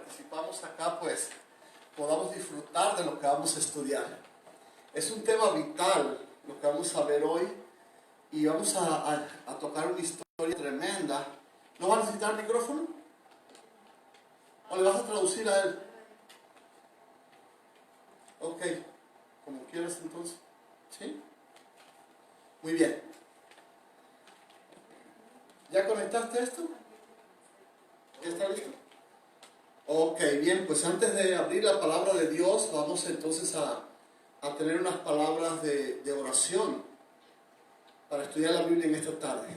participamos acá, pues podamos disfrutar de lo que vamos a estudiar. Es un tema vital lo que vamos a ver hoy y vamos a tocar una historia tremenda. ¿No va a necesitar el micrófono? ¿O le vas a traducir a él? Ok, como quieras entonces. ¿Sí? Muy bien. ¿Ya conectaste esto? ¿Ya está listo? Ok, bien, pues antes de abrir la palabra de Dios, vamos entonces a tener unas palabras de oración para estudiar la Biblia en esta tarde.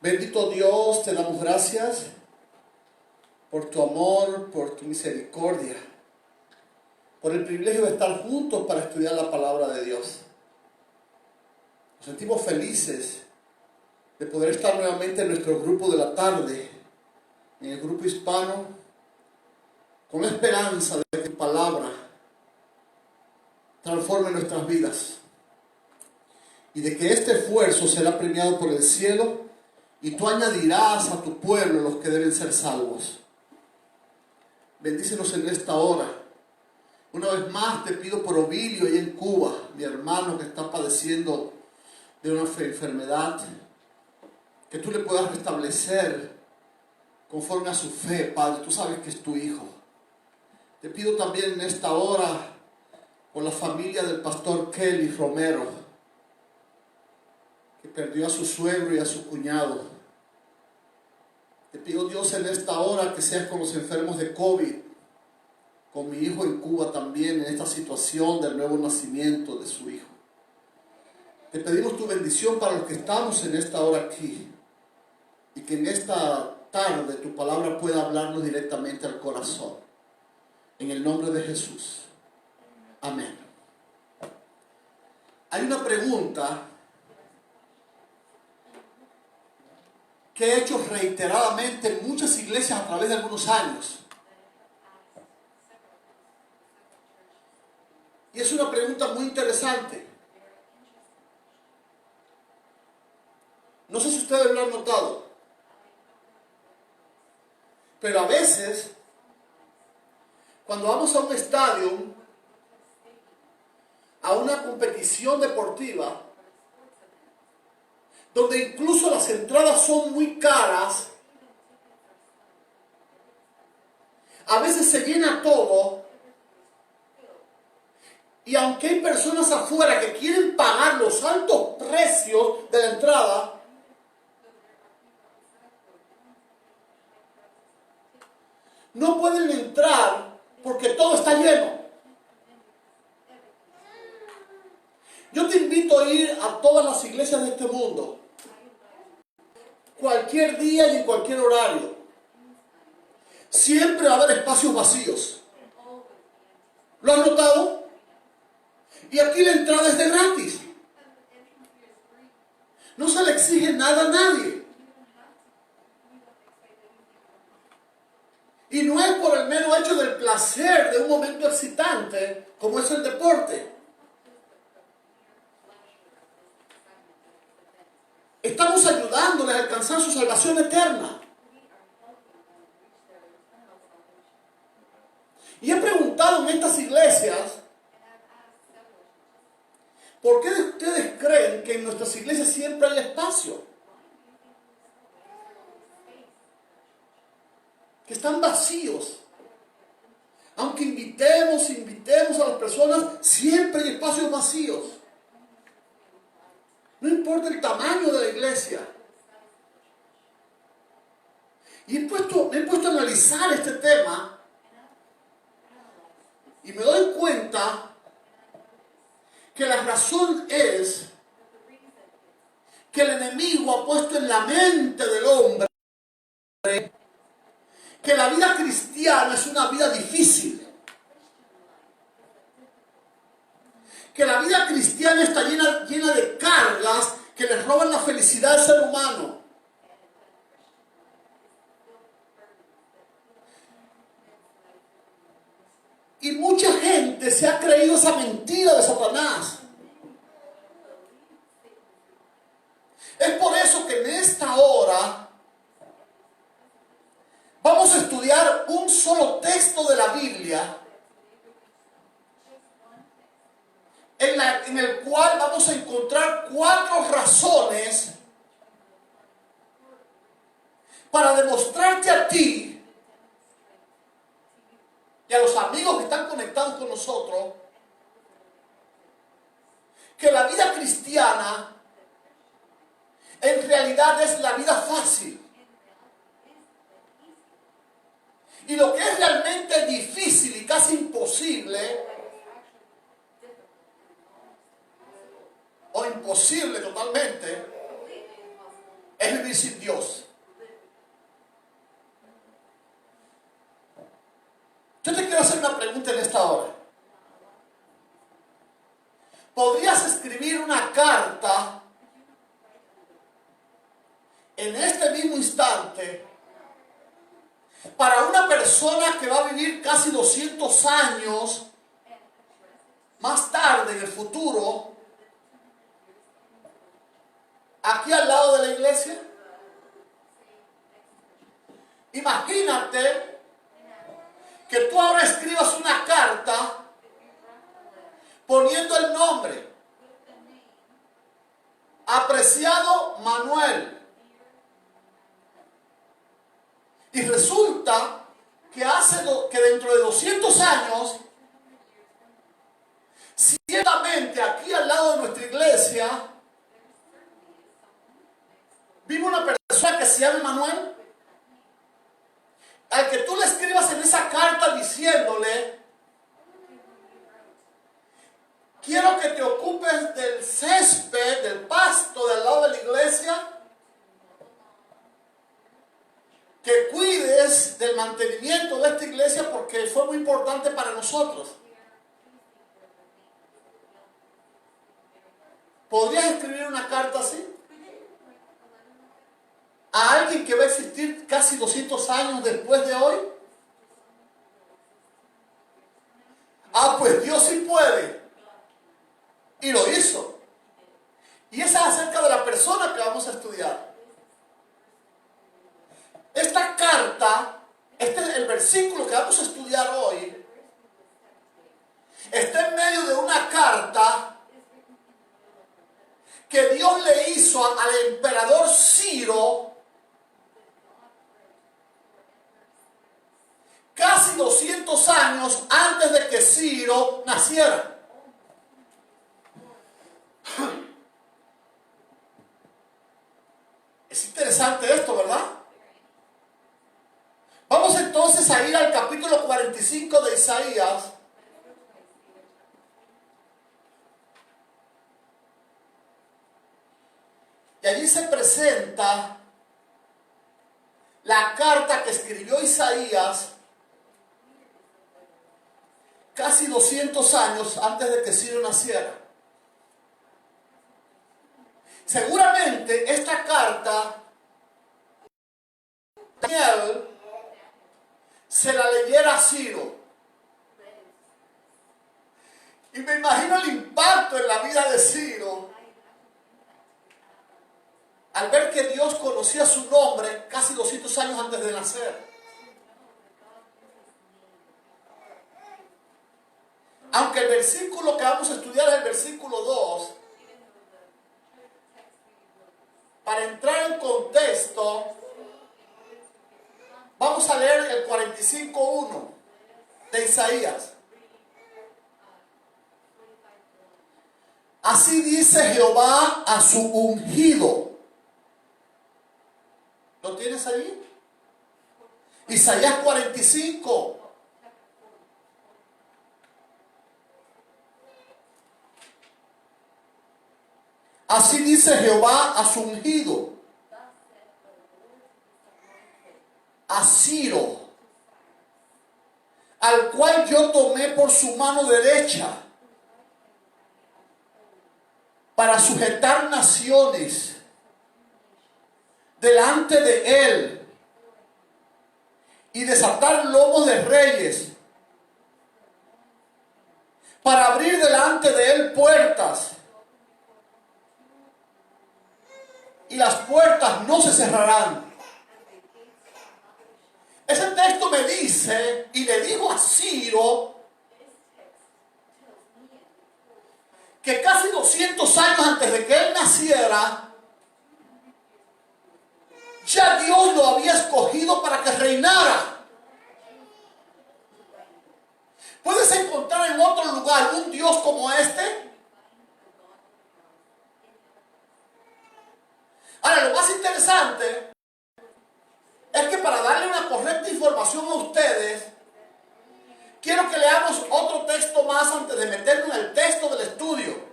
Bendito Dios, te damos gracias por tu amor, por tu misericordia, por el privilegio de estar juntos para estudiar la palabra de Dios. Nos sentimos felices de poder estar nuevamente en nuestro grupo de la tarde, en el grupo hispano, con la esperanza de que tu palabra transforme nuestras vidas y de que este esfuerzo será premiado por el cielo y tú añadirás a tu pueblo los que deben ser salvos. Bendícenos en esta hora. Una vez más te pido por Ovilio ahí en Cuba, mi hermano que está padeciendo de una enfermedad, que tú le puedas restablecer conforme a su fe, Padre. Tú sabes que es tu hijo. Te pido también en esta hora por la familia del pastor Kelly Romero, que perdió a su suegro y a su cuñado. Te pido, Dios, en esta hora que seas con los enfermos de COVID, con mi hijo en Cuba también, en esta situación del nuevo nacimiento de su hijo. Te pedimos tu bendición para los que estamos en esta hora aquí, y que en esta tarde tu palabra pueda hablarnos directamente al corazón. En el nombre de Jesús. Amén. Hay una pregunta que he hecho reiteradamente en muchas iglesias a través de algunos años. Y es una pregunta muy interesante. No sé si ustedes lo han notado, pero a veces, cuando vamos a un estadio, a una competición deportiva, donde incluso las entradas son muy caras, a veces se llena todo, y aunque hay personas afuera que quieren pagar los altos precios de la entrada, no pueden entrar porque todo está lleno. Yo te invito a ir a todas las iglesias de este mundo, cualquier día y en cualquier horario. Siempre va a haber espacios vacíos. ¿Lo has notado? Y aquí la entrada es de gratis. No se le exige nada a nadie. Y no es por el mero hecho del placer de un momento excitante, como es el deporte. Estamos ayudándoles a alcanzar su salvación eterna. Y he preguntado en estas iglesias, ¿por qué ustedes creen que en nuestras iglesias siempre hay espacio? Que están vacíos. Aunque invitemos a las personas, siempre hay espacios vacíos. No importa el tamaño de la iglesia. Y me he puesto a analizar este tema y me doy cuenta que la razón es que el enemigo ha puesto en la mente del hombre que la vida cristiana es una vida difícil. Que la vida cristiana está llena de cargas que les roban la felicidad al ser humano. Y mucha gente se ha creído esa mentira de Satanás. Es por eso que en esta hora vamos a estudiar un solo texto de la Biblia en el cual vamos a encontrar 4 razones para demostrarte a ti y a los amigos que están conectados con nosotros que la vida cristiana en realidad es la vida fácil. Y lo que es realmente difícil y casi imposible, o imposible totalmente, es vivir sin Dios. Yo te quiero hacer una pregunta en esta hora. ¿Podrías escribir una carta en este mismo instante para una persona que va a vivir casi 200 años más tarde en el futuro, aquí al lado de la iglesia? Imagínate que tú ahora escribas una carta poniendo el nombre: apreciado Manuel. Y resulta que dentro de 200 años, ciertamente aquí al lado de nuestra iglesia, vive una persona que se llama Manuel, al que tú le escribas en esa carta diciéndole: quiero que te ocupes del césped, del pasto del lado de la iglesia, que cuides del mantenimiento de esta iglesia porque fue muy importante para nosotros. ¿Podrías escribir una carta así? ¿A alguien que va a existir casi 200 años después de hoy? Ah, pues Dios sí puede. Y lo hizo. Y esa es acerca de la persona que vamos a estudiar. Esta carta, el versículo que vamos a estudiar hoy, está en medio de una carta que Dios le hizo al emperador Ciro casi 200 años antes de que Ciro naciera. Es interesante esto, ¿verdad? Vamos entonces a ir al capítulo 45 de Isaías. Y allí se presenta la carta que escribió Isaías casi 200 años antes de que Ciro naciera. Seguramente esta carta Daniel se la leyera a Ciro. Y me imagino el impacto en la vida de Ciro al ver que Dios conocía su nombre casi 200 años antes de nacer. Aunque el versículo que vamos a estudiar es el versículo 2, para entrar en contexto, vamos a leer el 45:1 de Isaías. Así dice Jehová a su ungido. ¿Lo tienes allí? Isaías 45. Así dice Jehová a su ungido, a Ciro, al cual yo tomé por su mano derecha para sujetar naciones delante de él y desatar lomos de reyes, para abrir delante de él puertas, y las puertas no se cerrarán, Ese texto me dice, y le digo a Ciro, que casi 200 años antes de que él naciera, ya Dios lo había escogido para que reinara. ¿Puedes encontrar en otro lugar un Dios como este? Ahora, lo más interesante es que para darle una correcta información a ustedes, quiero que leamos otro texto más antes de meternos en el texto del estudio,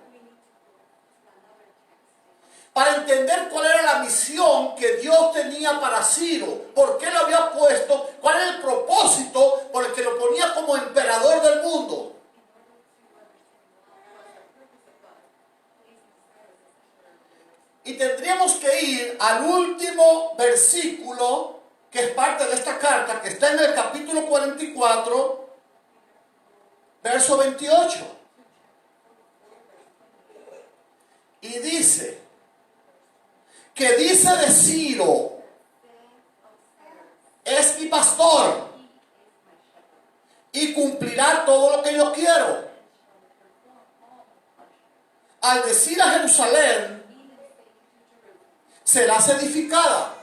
para entender cuál era la misión que Dios tenía para Ciro, por qué lo había puesto, cuál era el propósito por el que lo ponía como emperador del mundo. Y tendríamos que ir al último versículo, que es parte de esta carta, que está en el capítulo 44, verso 28. Y dice, que dice de Ciro, es mi pastor y cumplirá todo lo que yo quiero. Al decir a Jerusalén, serás edificada,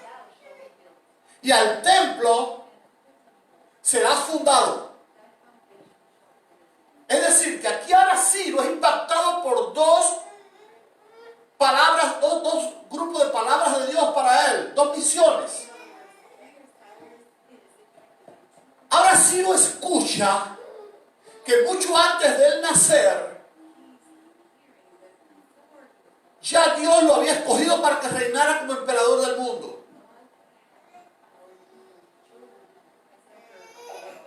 y al templo serás fundado. Es decir, que aquí ahora Ciro es impactado por dos palabras, dos grupos de palabras de Dios para él, dos misiones. Ahora Ciro escucha que mucho antes de él nacer, ya Dios lo había escogido para que reinara como emperador del mundo.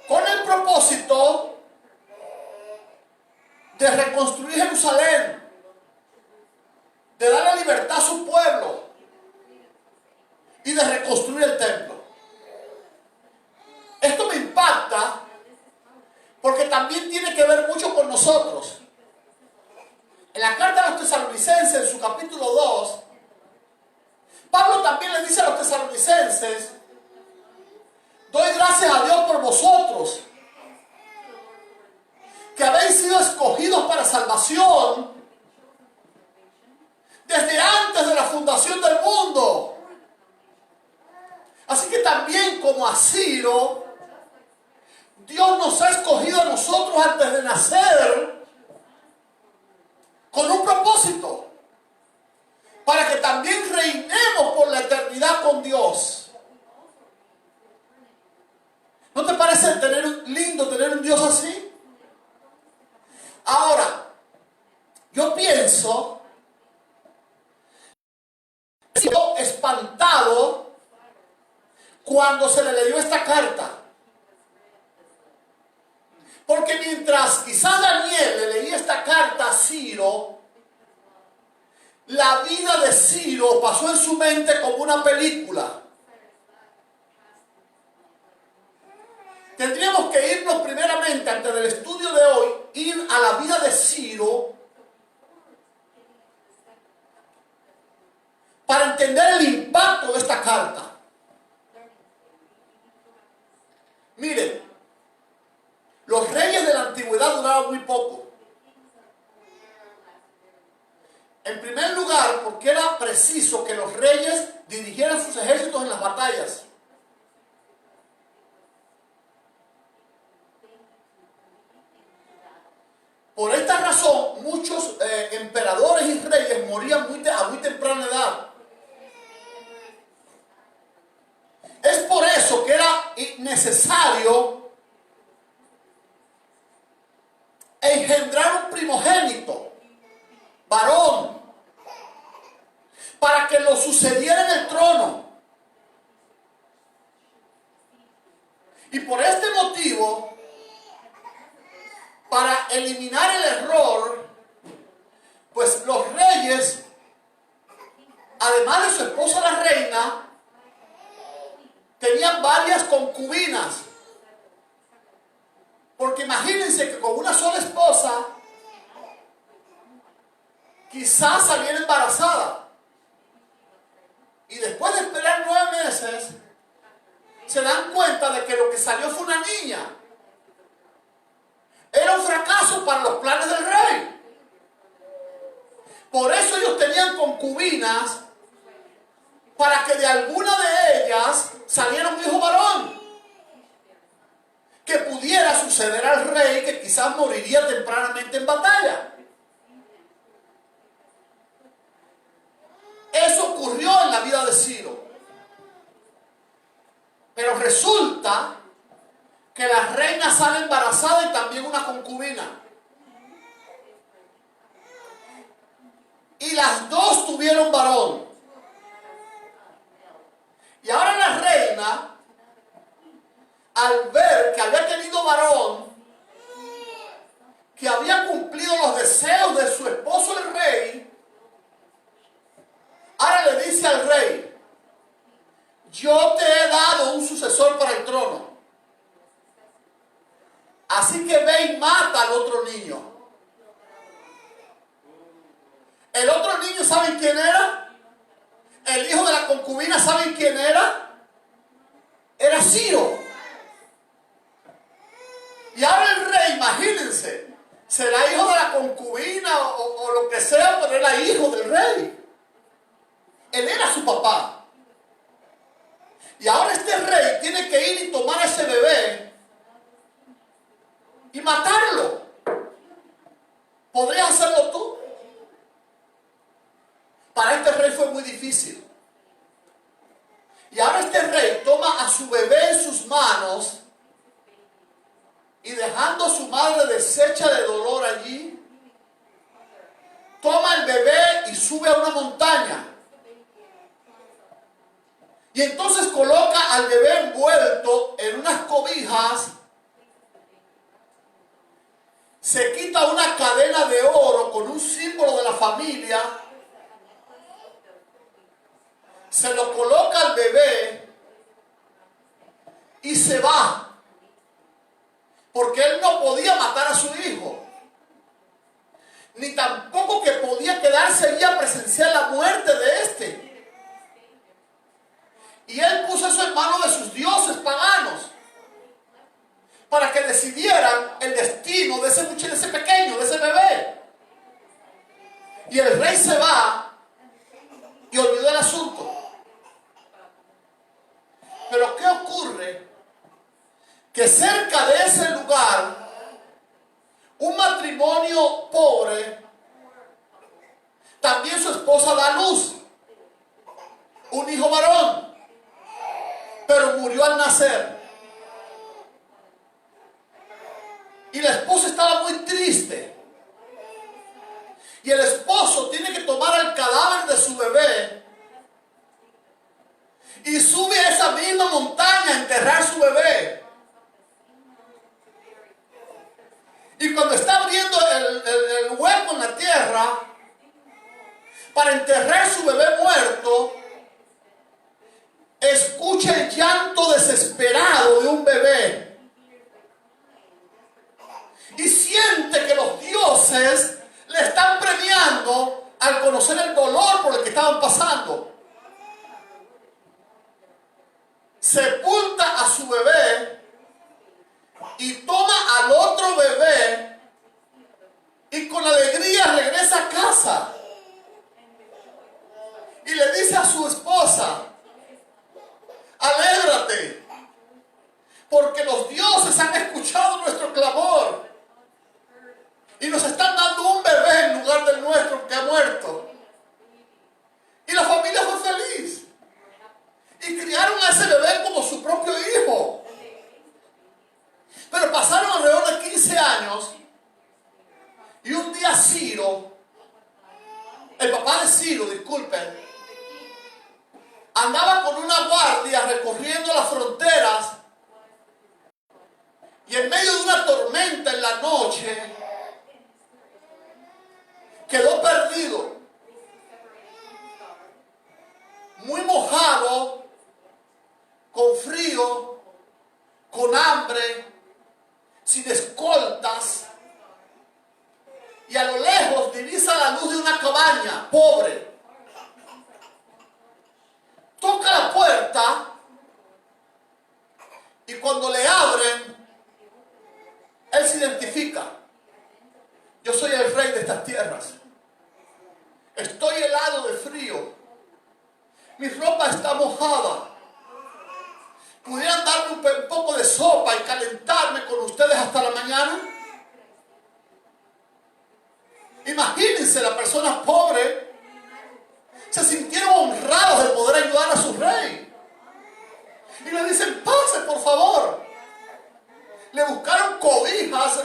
Con el propósito de reconstruir Jerusalén, de darle libertad a su pueblo y de reconstruir el templo. Esto me impacta porque también tiene que ver mucho con nosotros. En la carta a los tesalonicenses, en su capítulo 2, Pablo también le dice a los tesalonicenses, doy gracias a Dios por vosotros, que habéis sido escogidos para salvación desde antes de la fundación del mundo. Así que también como a Ciro, Dios nos ha escogido a nosotros antes de nacer con un propósito, para que también reinemos por la eternidad con Dios. ¿No te parece lindo tener un Dios así? Ahora, yo pienso, quedó espantado cuando se le leyó esta carta. Porque mientras quizás Daniel le leía esta carta a Ciro, la vida de Ciro pasó en su mente como una película. Tendríamos que irnos primeramente, antes del estudio de hoy, ir a la vida de Ciro para entender el impacto de esta carta. Miren, los reyes de la antigüedad duraron muy poco. En primer lugar, porque era preciso que los reyes dirigieran sus ejércitos en las batallas. Por esta razón, muchos emperadores y reyes morían a muy temprana edad. Es por eso que era necesario engendrar un primogénito, varón, para que lo sucediera en el trono. Y por este motivo, para eliminar el error, pues los reyes, además de su esposa la reina, tenían varias concubinas. Porque imagínense que con una sola esposa, quizás saliera embarazada. Y después de esperar 9 meses, se dan cuenta de que que lo que salió fue una niña. Era un fracaso para los planes del rey. Por eso ellos tenían concubinas, para que de alguna de ellas saliera un hijo varón, que pudiera suceder al rey, que quizás moriría tempranamente en batalla. Eso ocurrió en la vida de Ciro. Pero resulta que la reina sale embarazada y también una concubina. Y las dos tuvieron varón. Y ahora la reina, al ver que había tenido varón, que había cumplido los deseos de su esposo el rey, ahora le dice al rey: yo te he dado un sucesor para el trono, así que ve y mata al otro niño. El otro niño, ¿saben quién era? El hijo de la concubina, ¿saben quién era? Era Ciro. Y ahora el rey, imagínense, será hijo de la concubina o lo que sea, pero era hijo del rey. Él era su papá. Y ahora este rey tiene que ir y tomar a ese bebé y matarlo. ¿Podrías hacerlo tú? Para este rey fue muy difícil. Y ahora este rey toma a su bebé en sus manos y, dejando a su madre deshecha de dolor allí, toma el bebé y sube a una montaña. Y entonces coloca al bebé envuelto en unas cobijas, se quita una cadena de oro con un símbolo de la familia, se lo coloca al bebé y se va, porque él no podía matar a su hijo, ni tampoco que podía quedarse allí a presenciar la muerte de este. Y él puso eso en manos de sus dioses paganos para que decidieran el destino de ese muchacho, de ese pequeño, de ese bebé. Y el rey se va y olvidó el asunto. Pero ¿qué ocurre? Que cerca de ese lugar, un matrimonio pobre, también su esposa da a luz un hijo varón, pero murió al nacer. Y la esposa estaba muy triste. Y el esposo tiene que tomar el cadáver de su bebé y sube a esa misma montaña a enterrar su bebé. Y cuando está abriendo el hueco en la tierra para enterrar su bebé muerto, escucha el llanto desesperado de un bebé. Y siente que los dioses le están premiando al conocer el dolor por el que estaban pasando. Sepulta a su bebé y toma al otro bebé y con alegría regresa a casa. Y le dice a su esposa: alégrate, porque los dioses han escuchado nuestro clamor y nos están dando un bebé en lugar del nuestro que ha muerto. Y la familia fue feliz y criaron a ese bebé como su propio hijo. Pero pasaron alrededor de 15 años y un día Ciro, el papá de Ciro, disculpen, andaba con una guardia recorriendo las fronteras y en medio de una tormenta en la noche quedó perdido, muy mojado, con frío, con hambre, sin escoltas, y a lo lejos divisa la luz de una cabaña pobre. Toca la puerta Y cuando le abren, él se identifica. Yo soy el rey de estas tierras. Estoy helado de frío. Mi ropa está mojada. ¿Pudieran darme un poco de sopa y calentarme con ustedes hasta la mañana? Imagínense, la persona pobre se sintieron honrados de poder ayudar a su rey. Y le dicen, pase por favor. Le buscaron cobijas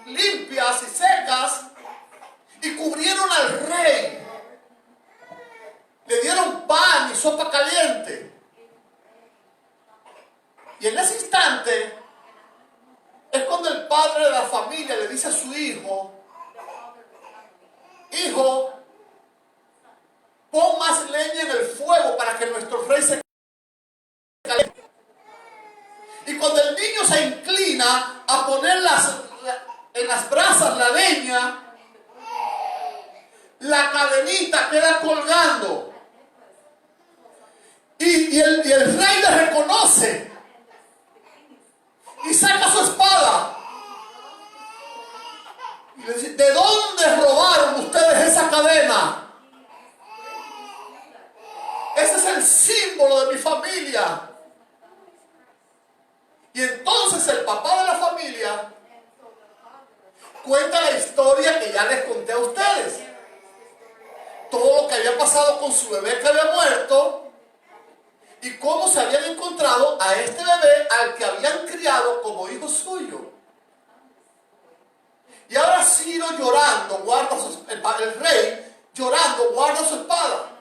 limpias y secas y cubrieron al rey. Le dieron pan y sopa caliente. Y en ese instante es cuando el padre de la familia le dice a su hijo, hijo, pon más leña en el fuego para que nuestro rey se caliente. Y cuando el niño se inclina a poner en las brasas la leña, la cadenita queda colgando. Y el rey le reconoce y saca su espada y le dice, ¿de dónde robaron ustedes esa cadena? Ese es el símbolo de mi familia. Y entonces el papá de la familia cuenta la historia que ya les conté a ustedes. Todo lo que había pasado con su bebé que había muerto y cómo se habían encontrado a este bebé al que habían criado como hijo suyo. Y ahora Ciro llorando, el rey llorando, guarda su espada.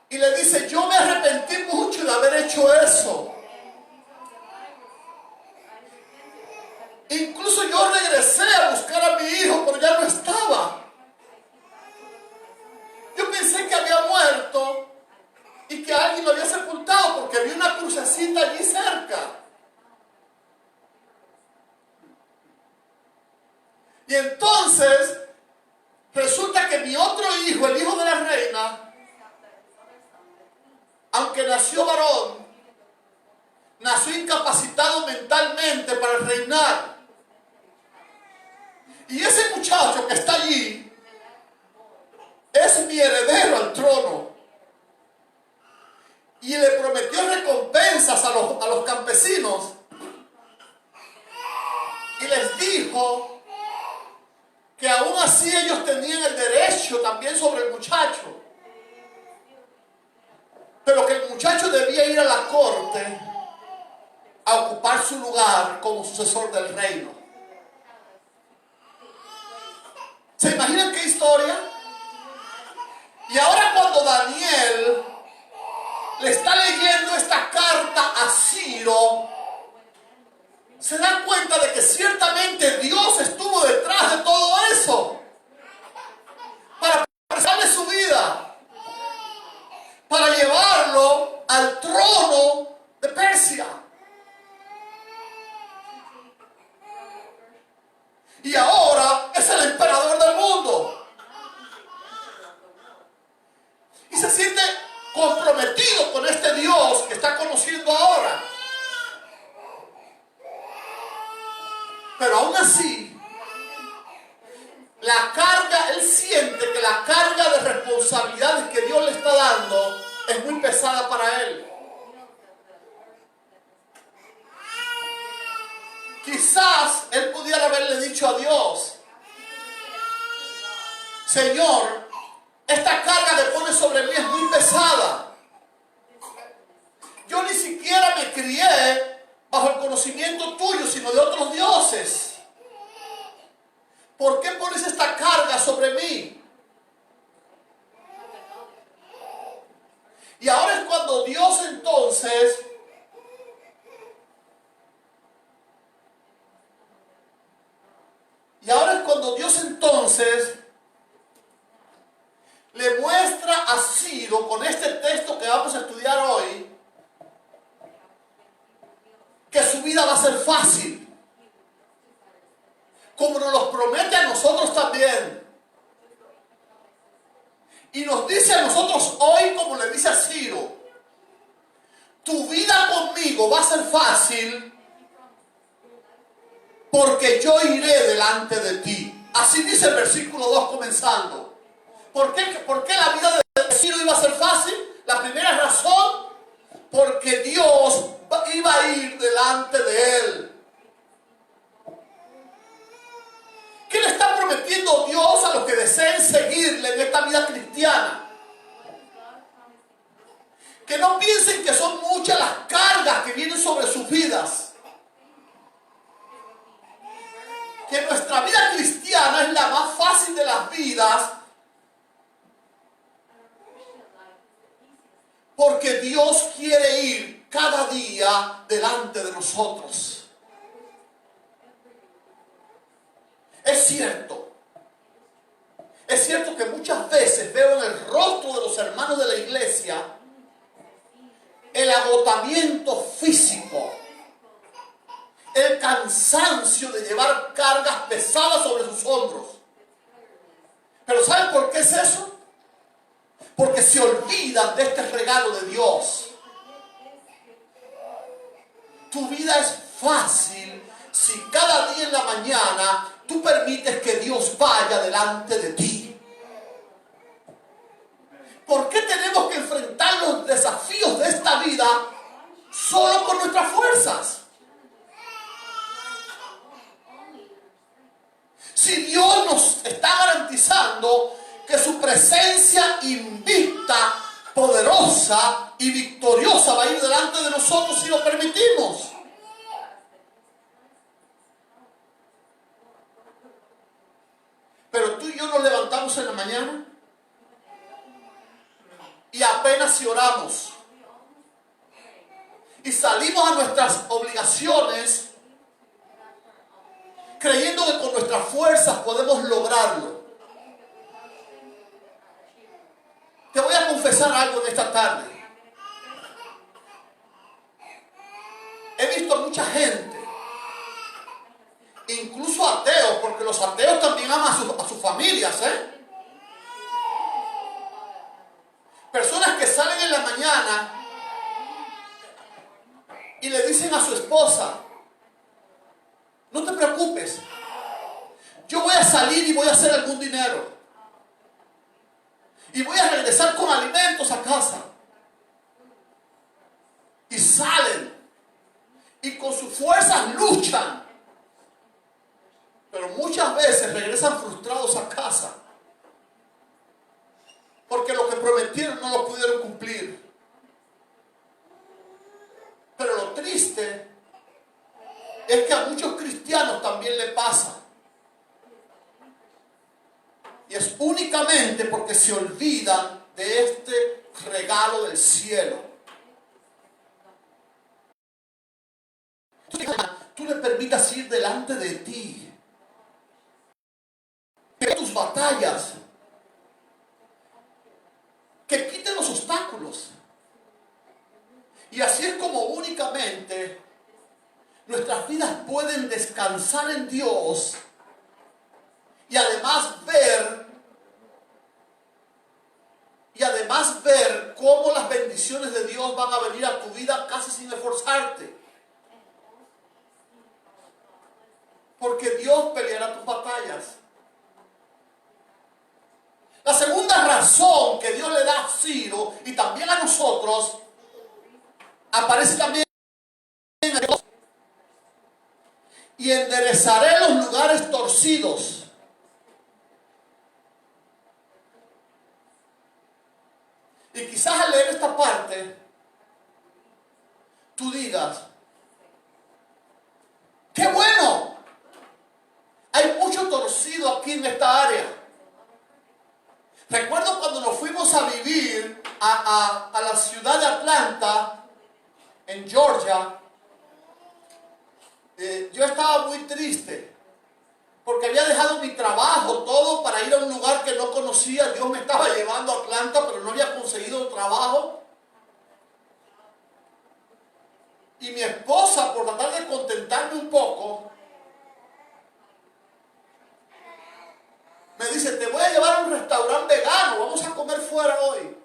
Y le dice, yo me arrepentí mucho de haber hecho eso. Incluso yo regresé a buscar a mi hijo, pero ya no estaba. Yo pensé que había muerto y que alguien lo había sepultado porque vi una crucecita allí cerca. Y entonces resulta que mi otro hijo, el hijo de la reina, aunque nació varón, nació incapacitado mentalmente para reinar. Y ese muchacho que está allí es mi heredero al trono. Y le prometió recompensas a los campesinos. Y les dijo que aún así ellos tenían el derecho también sobre el muchacho. Pero que el muchacho debía ir a la corte a ocupar su lugar como sucesor del reino. ¿Se imaginan qué historia? Y ahora cuando Daniel le está leyendo esta carta a Ciro, se da cuenta de que ciertamente Dios estuvo detrás de todo eso para preservarle su vida, para llevarlo al trono de Persia. Y ahora es el emperador del mundo. Y se siente comprometido con este Dios que está conociendo ahora. Pero aún así, la carga, él siente que la carga de responsabilidades que Dios le está dando es muy pesada para él. Quizás él pudiera haberle dicho a Dios, Señor, esta carga que pones sobre mí es muy pesada. Yo ni siquiera me crié bajo el conocimiento tuyo, sino de otros dioses. ¿Por qué pones esta carga sobre mí? Y ahora es cuando Dios entonces le muestra a Ciro con este texto que vamos a estudiar hoy que su vida va a ser fácil, como nos lo promete a nosotros también. Y nos dice a nosotros hoy, como le dice a Ciro, tu vida conmigo va a ser fácil porque yo iré delante de ti. Así dice el versículo 2 comenzando. ¿Por qué la vida de Ciro iba a ser fácil? La primera razón, porque Dios iba a ir delante de él. ¿Qué le está prometiendo Dios a los que deseen seguirle en esta vida cristiana? Que no piensen que son muchas las cargas que vienen sobre sus vidas. Que nuestra vida cristiana es la más fácil de las vidas. Porque Dios quiere ir cada día delante de nosotros. Es cierto que muchas veces veo en el rostro de los hermanos de la iglesia el agotamiento físico, el cansancio de llevar cargas pesadas sobre sus hombros. Pero ¿saben por qué es eso? Porque se olvidan de este regalo de Dios. Tu vida es fácil si cada día en la mañana tú permites que Dios vaya delante de ti. ¿Por qué tenemos que enfrentar los desafíos de esta vida solo con nuestras fuerzas? Si Dios nos está garantizando que su presencia invicta, poderosa y victoriosa va a ir delante de nosotros si lo permitimos. Pero tú y yo nos levantamos en la mañana y apenas si oramos y salimos a nuestras obligaciones creyendo que con nuestras fuerzas podemos lograrlo. Te voy a confesar algo en esta tarde. He visto a mucha gente, incluso ateos, porque los ateos también aman a sus familias, Personas que salen en la mañana y le dicen a su esposa: no te preocupes, yo voy a salir y voy a hacer algún dinero. Y voy a regresar con alimentos a casa. Y salen. Y con sus fuerzas luchan. Pero muchas veces regresan frustrados a casa. Porque lo que prometieron no lo pudieron cumplir. Pero lo triste es que a muchos cristianos también le pasa. Y es únicamente porque se olvidan de este regalo del cielo. Tú le permitas ir delante de ti. Que tus batallas, que quiten los obstáculos. Y así es como únicamente nuestras vidas pueden descansar en Dios. Y además ver cómo las bendiciones de Dios van a venir a tu vida casi sin esforzarte. Porque Dios peleará tus batallas. La segunda razón que Dios le da a Ciro y también a nosotros aparece también en Dios. Y enderezaré los lugares torcidos. Y quizás al leer esta parte, tú digas: ¡qué bueno! Hay mucho torcido aquí en esta área. Recuerdo cuando nos fuimos a vivir a la ciudad de Atlanta, en Georgia. Yo estaba muy triste. Porque había dejado mi trabajo, todo, para ir a un lugar que no conocía. Dios me estaba llevando a Atlanta, pero no había conseguido trabajo. Y mi esposa, por tratar de contentarme un poco, me dice: te voy a llevar a un restaurante vegano, vamos a comer fuera hoy.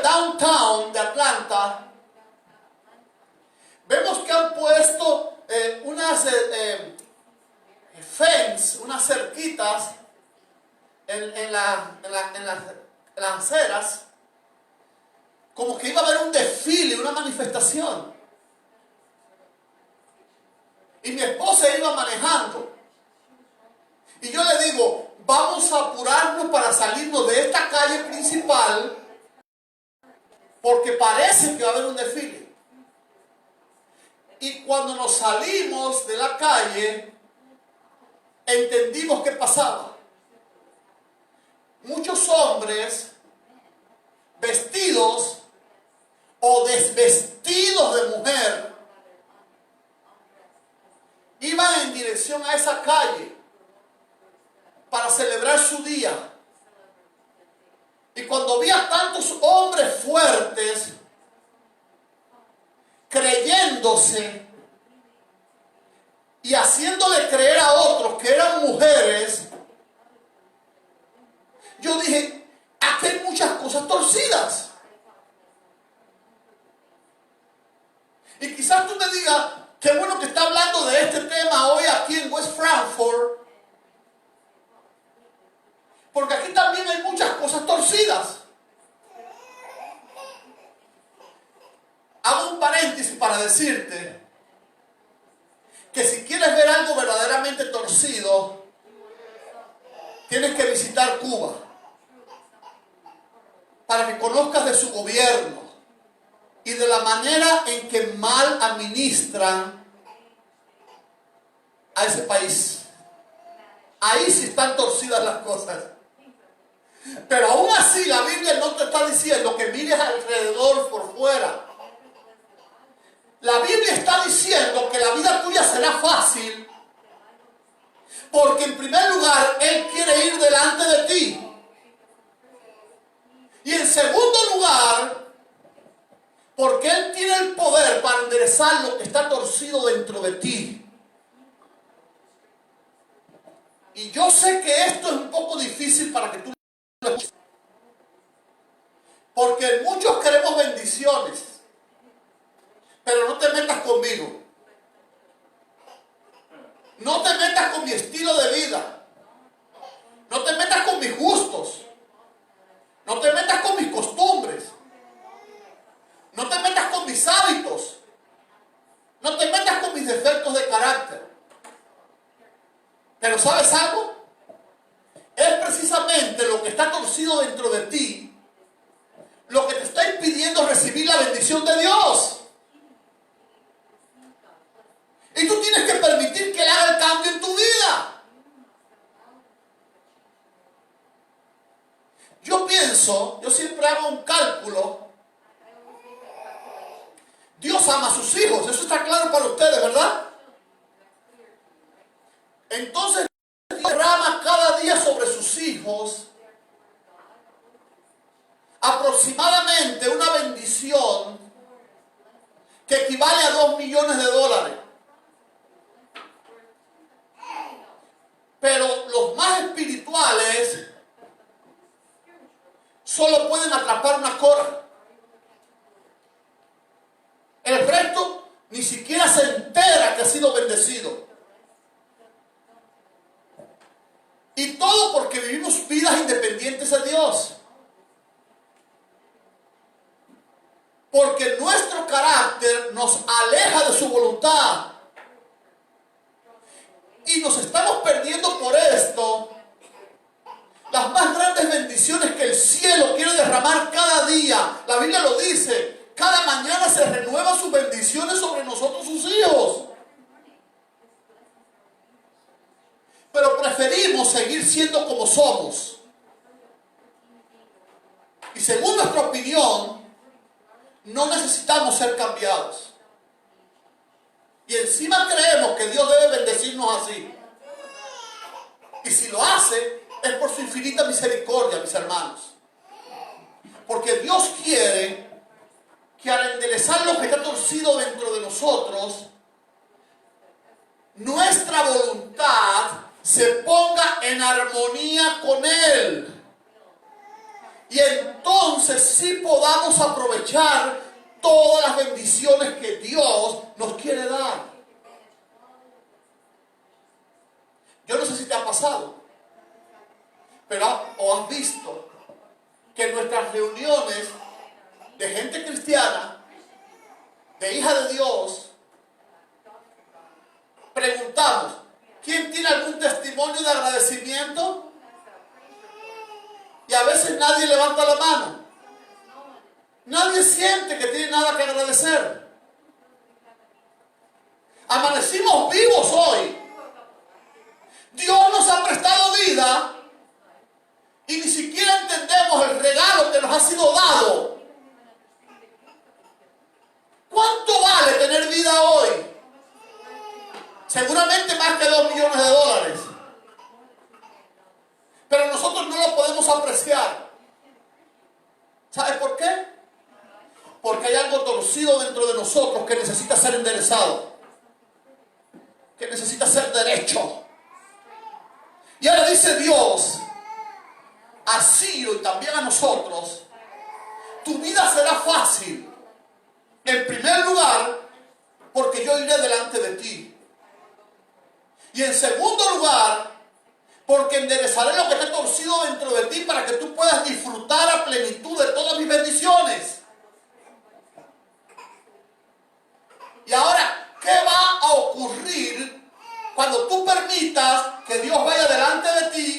el downtown de Atlanta, vemos que han puesto unas fence, unas cerquitas en las aceras, como que iba a haber un desfile, una manifestación. Y mi esposa iba manejando. Y yo le digo, vamos a apurarnos para salirnos de esta calle principal, porque parece que va a haber un desfile. Y cuando nos salimos de la calle, entendimos qué pasaba. Muchos hombres vestidos o desvestidos de mujer iban en dirección a esa calle para celebrar su día. Y cuando vi a tantos hombres fuertes creyéndose y haciéndole creer a otros que eran mujeres, yo dije, aquí hay muchas cosas torcidas. Y quizás tú me digas, qué bueno que está hablando de este tema hoy aquí en West Frankfurt, porque aquí también hay muchas cosas torcidas. Hago un paréntesis para decirte que si quieres ver algo verdaderamente torcido, tienes que visitar Cuba para que conozcas de su gobierno y de la manera en que mal administran a ese país. Ahí sí están torcidas las cosas. Pero aún así la Biblia no te está diciendo que mires alrededor por fuera. La Biblia está diciendo que la vida tuya será fácil, porque en primer lugar Él quiere ir delante de ti. Y en segundo lugar, porque Él tiene el poder para enderezar lo que está torcido dentro de ti. Y yo sé que esto es un poco difícil para que tú lo escuches, porque muchos queremos bendiciones, pero no te metas conmigo. No te metas con mi estilo de vida. No te metas con mis gustos. No te metas con mis costumbres. No te metas con mis hábitos. No te metas con mis defectos de carácter. Pero ¿sabes algo? Es precisamente lo que está torcido dentro de ti lo que te está impidiendo recibir la bendición de Dios. Y tú tienes que permitir que Él haga el cambio en tu vida. Yo siempre hago un cálculo. Dios ama a sus hijos, eso está claro para ustedes, ¿verdad? Entonces, Dios derrama cada día sobre sus hijos aproximadamente una bendición que equivale a $2 millones. Pero los más espirituales solo pueden atrapar una cora. El resto ni siquiera se entera que ha sido bendecido. Y todo porque vivimos vidas independientes de Dios. Porque nuestro carácter nos aleja de su voluntad. Y nos estamos perdiendo por esto las más grandes bendiciones que el cielo quiere derramar cada día. La Biblia lo dice, cada mañana se renuevan sus bendiciones sobre nosotros, sus hijos. Pero preferimos seguir siendo como somos. Y según nuestra opinión, no necesitamos ser cambiados. Y encima creemos que Dios debe bendecirnos así. Y si lo hace, es por su infinita misericordia, mis hermanos. Porque Dios quiere que al enderezar lo que está torcido dentro de nosotros, nuestra voluntad se ponga en armonía con Él. Y entonces sí podamos aprovechar todas las bendiciones que Dios nos quiere dar. Yo no sé si te ha pasado, pero o has visto que en nuestras reuniones de gente cristiana, de hija de Dios, preguntamos, ¿quién tiene algún testimonio de agradecimiento? Y a veces nadie levanta la mano. Nadie siente que tiene nada que agradecer. Amanecimos vivos hoy. Dios nos ha prestado vida y ni siquiera entendemos el regalo que nos ha sido dado. ¿Cuánto vale tener vida hoy? Seguramente más que $2 millones. Pero nosotros no lo podemos apreciar. ¿Sabes por qué? Porque hay algo torcido dentro de nosotros que necesita ser enderezado, que necesita ser derecho. Y ahora dice Dios a Ciro y también a nosotros, tu vida será fácil. En primer lugar, porque yo iré delante de ti. Y en segundo lugar, porque enderezaré lo que está torcido dentro de ti para que tú puedas disfrutar a plenitud de todas mis bendiciones. Y ahora, ¿qué va a ocurrir cuando tú permitas que Dios vaya delante de ti